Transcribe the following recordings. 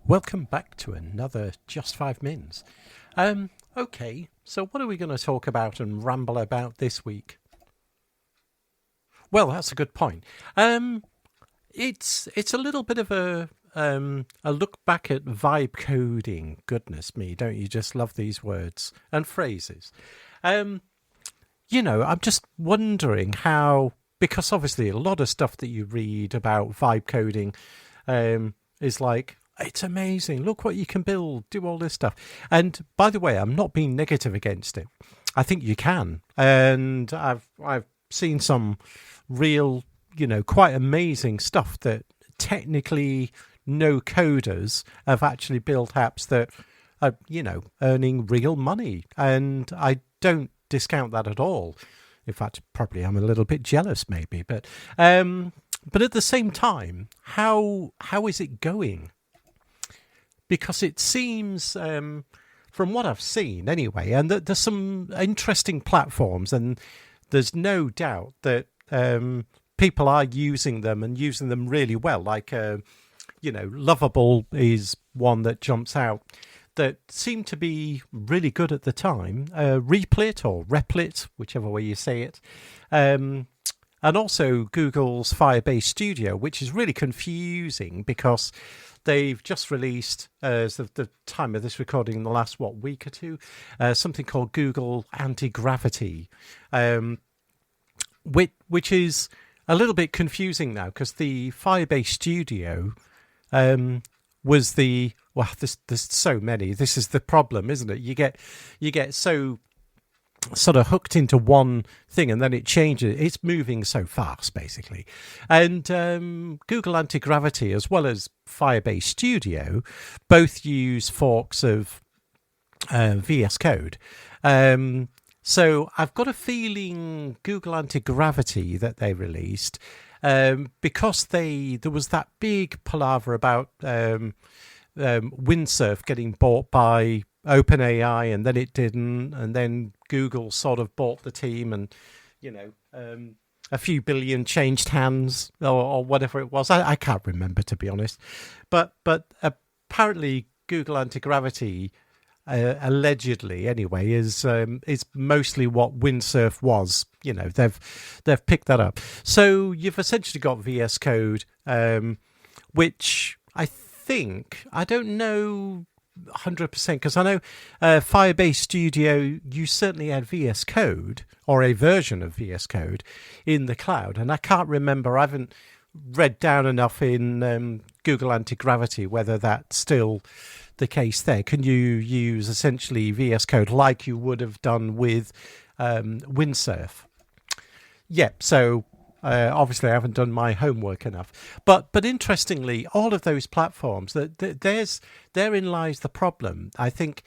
Welcome back to another Just 5 Mins. Okay, so what are we going to talk about and ramble about this week? Well, that's a good point. It's a little bit of a look back at vibe coding. Goodness me, don't you just love these words and phrases? I'm just wondering how, because obviously a lot of stuff that you read about vibe coding is like, it's amazing. Look what you can build, do all this stuff. And by the way, I'm not being negative against it. I think you can. And I've seen some real, quite amazing stuff that technically no coders have actually built apps that are, earning real money. And I don't discount that at all. In fact, probably I'm a little bit jealous maybe, but at the same time, how is it going? Because it seems, from what I've seen anyway, and there's some interesting platforms, and there's no doubt that people are using them and using them really well. Like, Lovable is one that jumps out that seemed to be really good at the time. Replit or Replit, whichever way you say it. And also Google's Firebase Studio, which is really confusing because they've just released, as of the time of this recording, in the last, week or two, something called Google Anti-Gravity, which is a little bit confusing now because the Firebase Studio was the... Well, there's so many. This is the problem, isn't it? You get so sort of hooked into one thing and then it changes. It's moving so fast, basically. And Google Anti-Gravity, as well as Firebase Studio, both use forks of VS Code. So I've got a feeling Google Anti-Gravity that they released, because there was that big palaver about Windsurf getting bought by OpenAI, and then it didn't, and then Google sort of bought the team, and a few billion changed hands or whatever it was. I can't remember, to be honest, but apparently Google Anti-Gravity, allegedly anyway, is mostly what Windsurf was. They've picked that up. So you've essentially got VS Code, which I don't know 100%, because I know Firebase Studio, you certainly had VS Code or a version of VS Code in the cloud, and I can't remember. I haven't read down enough in Google Anti-Gravity whether that's still the case there. Can you use essentially VS Code like you would have done with Windsurf? Yep. So obviously I haven't done my homework enough, but interestingly, all of those platforms, therein lies the problem. I think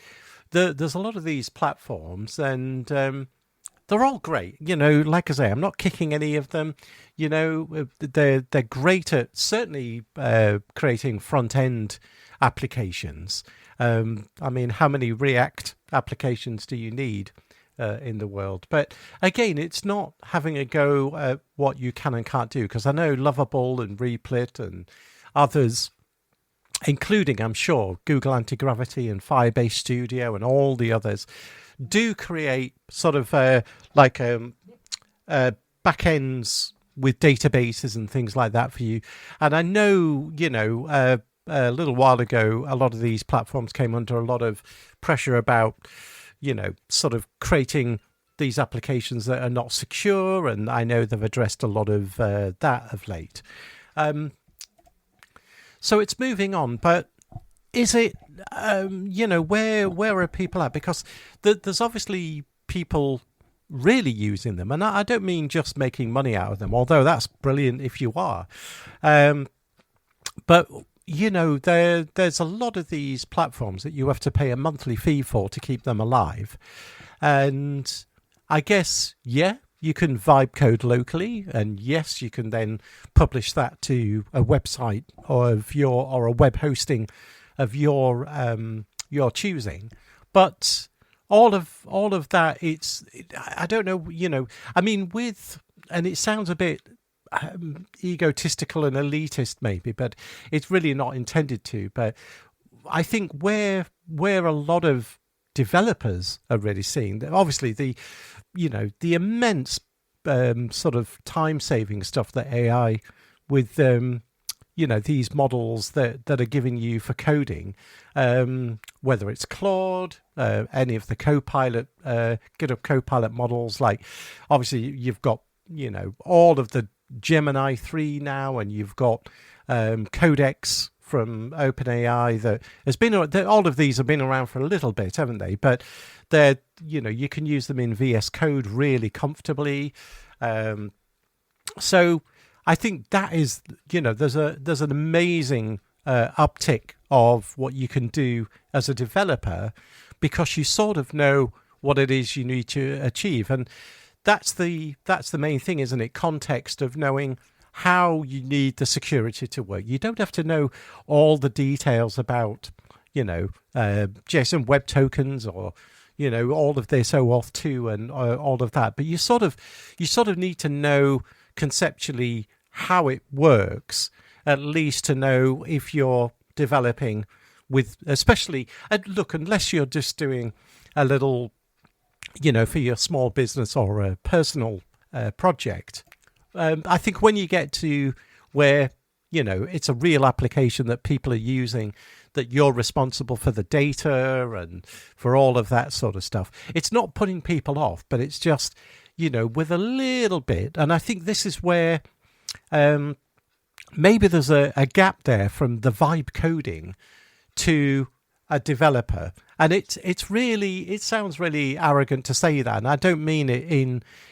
there's a lot of these platforms, and they're all great. Like I say, I'm not kicking any of them. They're great at certainly creating front end applications. I mean, how many React applications do you need in the world? But again, it's not having a go at what you can and can't do, because I know Lovable and Replit and others, including, I'm sure, Google Anti-Gravity and Firebase Studio and all the others, do create sort of backends with databases and things like that for you. And I know, a little while ago, a lot of these platforms came under a lot of pressure about, sort of creating these applications that are not secure. And I know they've addressed a lot of that of late. So it's moving on, but is it, where are people at? Because there's obviously people really using them. And I don't mean just making money out of them, although that's brilliant if you are. But there's a lot of these platforms that you have to pay a monthly fee for to keep them alive. And I guess, you can vibe code locally, and yes, you can then publish that to a website or a web hosting of your choosing. But all of that, I don't know, I mean, and it sounds a bit egotistical and elitist maybe, but it's really not intended to. But I think where a lot of developers are really seeing that, obviously the immense sort of time saving stuff that AI with these models that are giving you for coding, whether it's Claude, any of the Copilot, GitHub Copilot models, like obviously you've got all of the Gemini 3 now, and you've got Codex from OpenAI that has been, all of these have been around for a little bit, haven't they? But they're, you can use them in VS Code really comfortably. So I think that is, there's an amazing uptick of what you can do as a developer, because you sort of know what it is you need to achieve. And that's the main thing, isn't it? Context of knowing how you need the security to work. You don't have to know all the details about, JSON Web Tokens or, all of this OAuth 2 and all of that. But you sort of need to know conceptually how it works, at least to know if you're developing with, especially, look, unless you're just doing a little, for your small business or a personal project. I think when you get to where, it's a real application that people are using, that you're responsible for the data and for all of that sort of stuff, it's not putting people off, but it's just, with a little bit. And I think this is where maybe there's a gap there from the vibe coding to a developer. And it sounds really arrogant to say that, and I don't mean it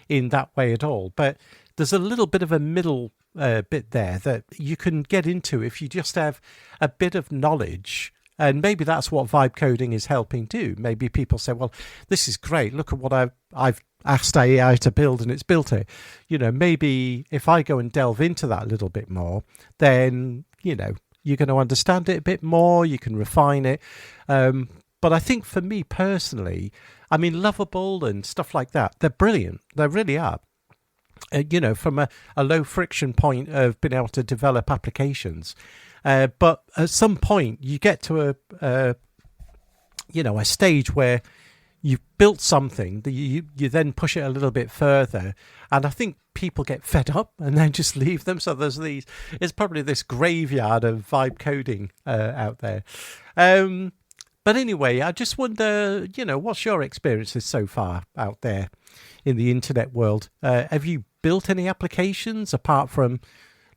in that way at all, but there's a little bit of a middle bit there that you can get into if you just have a bit of knowledge. And maybe that's what vibe coding is helping do. Maybe people say, well, this is great. Look at what I've asked AI to build, and it's built it. Maybe if I go and delve into that a little bit more, then, you're going to understand it a bit more. You can refine it. But I think for me personally, I mean, Lovable and stuff like that, they're brilliant. They really are. From a low friction point of being able to develop applications. But at some point you get to a stage where you've built something that you then push it a little bit further. And I think people get fed up and then just leave them. So it's probably this graveyard of vibe coding out there. But anyway, I just wonder, what's your experiences so far out there in the internet world? Have you built any applications apart from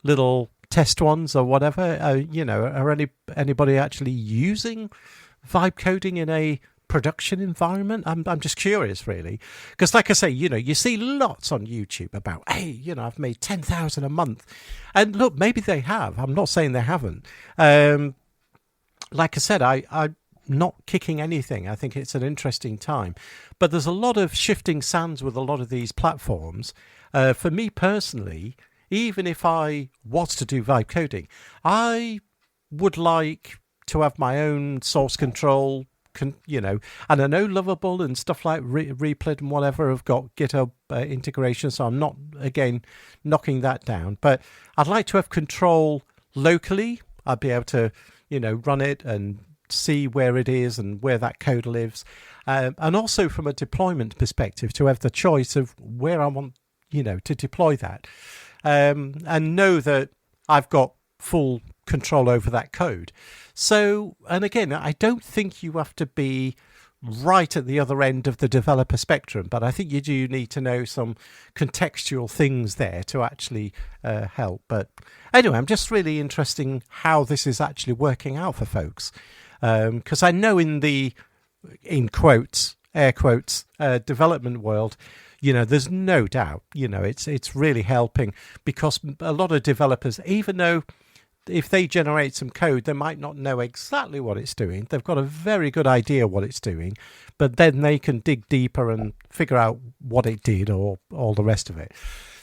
little test ones or whatever? Are anybody actually using vibe coding in a production environment? I'm just curious, really, because like I say, you see lots on YouTube about, hey, I've made 10,000 a month, and look, maybe they have. I'm not saying they haven't. Like I said, I'm not kicking anything. I think it's an interesting time, but there's a lot of shifting sands with a lot of these platforms. For me personally, even if I was to do vibe coding, I would like to have my own source control, and I know Lovable and stuff like Replit and whatever have got GitHub integration, so I'm not, again, knocking that down. But I'd like to have control locally. I'd be able to, run it and see where it is and where that code lives. And also from a deployment perspective, to have the choice of where I want to deploy that, and know that I've got full control over that code. So, and again, I don't think you have to be right at the other end of the developer spectrum, but I think you do need to know some contextual things there to actually help. But anyway, I'm just really interested how this is actually working out for folks, because I know in quotes, air quotes, development world, there's no doubt, it's really helping, because a lot of developers, even though if they generate some code, they might not know exactly what it's doing. They've got a very good idea what it's doing, but then they can dig deeper and figure out what it did or all the rest of it.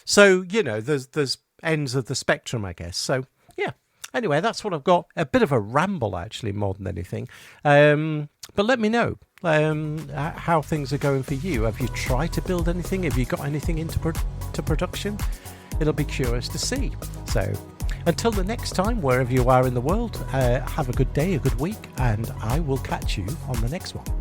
So, there's ends of the spectrum, I guess. So, yeah. Anyway, that's what I've got. A bit of a ramble, actually, more than anything. But let me know how things are going for you. Have you tried to build anything? Have you got anything into production? It'll be curious to see. So, Until the next time, wherever you are in the world, have a good day, a good week, and I will catch you on the next one.